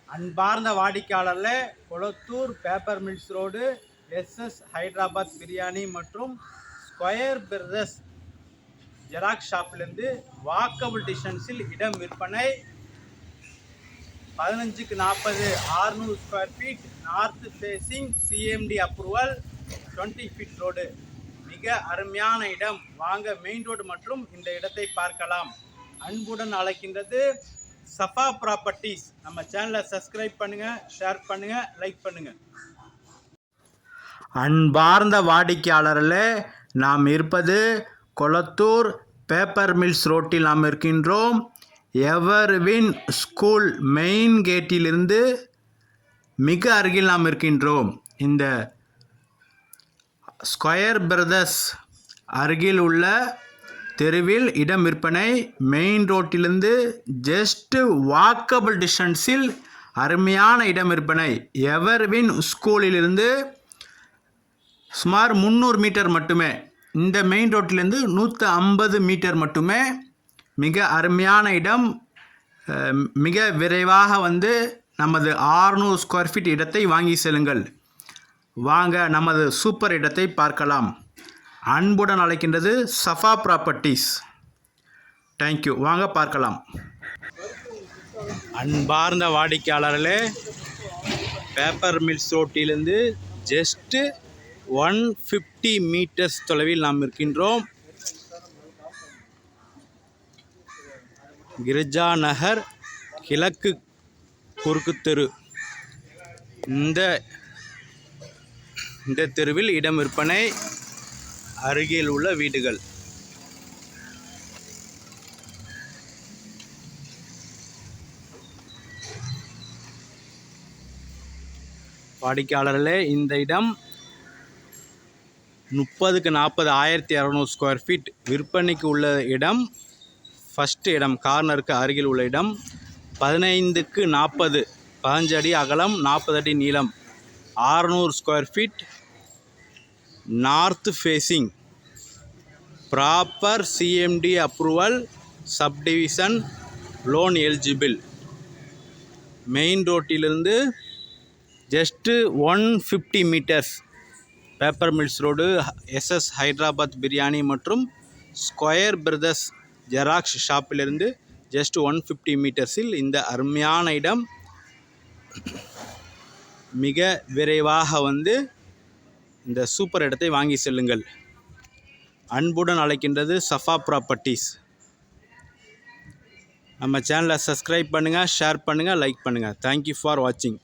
அன்பார்ந்த வாடிக்கையாளர்களே, Kolathur paper mills road SS Hyderabad biryani மற்றும் ஸ்கொயர் பிரதர்ஸ் ஜெராக்ஸ் ஷாப்பிலிருந்து வாக்கபிள் டிஸ்டன்ஸில் இடம் விற்பனை. 15க்கு 40 600 square feet, north facing, CMD approval, 20 feet road. மிக அருமையான இடம். வாங்க மெயின் ரோடு மற்றும் இந்த இடத்தை பார்க்கலாம். அன்புடன் அழைக்கின்றது சஃபா ப்ராப்பர்ட்டிஸ். நம்ம சேனலை சப்ஸ்கிரைப் பண்ணுங்க, ஷேர் பண்ணுங்க, லைக் பண்ணுங்க. அன்பார்ந்த வாடிக்கையாளர்களே, நாம் இருப்பது கொளத்தூர் பேப்பர் மில்ஸ் ரோட்டில் நாம் இருக்கின்றோம். எவர்வின் ஸ்கூல் மெயின் கேட்டிலிருந்து மிக அருகில் நாம் இருக்கின்றோம். இந்த ஸ்கொயர் பிரதர்ஸ் அருகில் உள்ள தெருவில் இடம் விற்பனை. மெயின் ரோட்டிலிருந்து ஜஸ்ட் வாக்கபிள் டிஸ்டன்ஸில் அருமையான இடம் விற்பனை. எவர்வின் ஸ்கூலிலிருந்து சுமார் 300 மீட்டர் மட்டுமே. இந்த மெயின் ரோட்டிலிருந்து 150 மீட்டர் மட்டுமே. மிக அருமையான இடம். மிக விரைவாக வந்து நமது 600 ஸ்கொயர் ஃபீட் இடத்தை வாங்கி செல்லுங்கள். வாங்க நமது சூப்பர் இடத்தை பார்க்கலாம். அன்புடன் அழைக்கின்றது சஃபா ப்ராப்பர்ட்டிஸ். தேங்க்யூ. வாங்க பார்க்கலாம். அன்பார்ந்த வாடிக்கையாளர்களே, பேப்பர் மில்ஸ் ரோட்டிலிருந்து ஜஸ்ட்டு 150 மீட்டர்ஸ் தொலைவில் நாம் இருக்கின்றோம். கிரிஜா நகர் கிழக்கு குறுக்கு தெரு. இந்த தெருவில் இடம் விற்பனை. அருகில் உள்ள வீடுகள். வாடிக்கையாளர்களே, இந்த இடம் 30க்கு 40 1200 ஸ்கொயர் ஃபீட் விற்பனைக்கு உள்ள இடம். ஃபஸ்ட்டு இடம் கார்னருக்கு அருகில் உள்ள இடம். 15க்கு 40 15 அடி அகலம், 40 அடி நீளம், 600 square feet, north facing, proper CMD approval, subdivision, loan eligible. Main ரோட்டிலிருந்து just 150 metres. Paper mills road, SS Hyderabad biryani மற்றும் ஸ்கொயர் பிரதர்ஸ் ஜெராக்ஸ் ஷாப்பிலிருந்து ஜஸ்ட் 150 மீட்டர்ஸில் இந்த அருமையான இடம். மிக விரைவாக வந்து இந்த சூப்பர் இடத்தை வாங்கி செல்லுங்கள். அன்புடன் அழைக்கின்றது சஃபா ப்ராப்பர்ட்டிஸ். நம்ம சேனலை சப்ஸ்கிரைப் பண்ணுங்கள், ஷேர் பண்ணுங்கள், லைக் பண்ணுங்கள். தேங்க்யூ ஃபார் வாட்சிங்.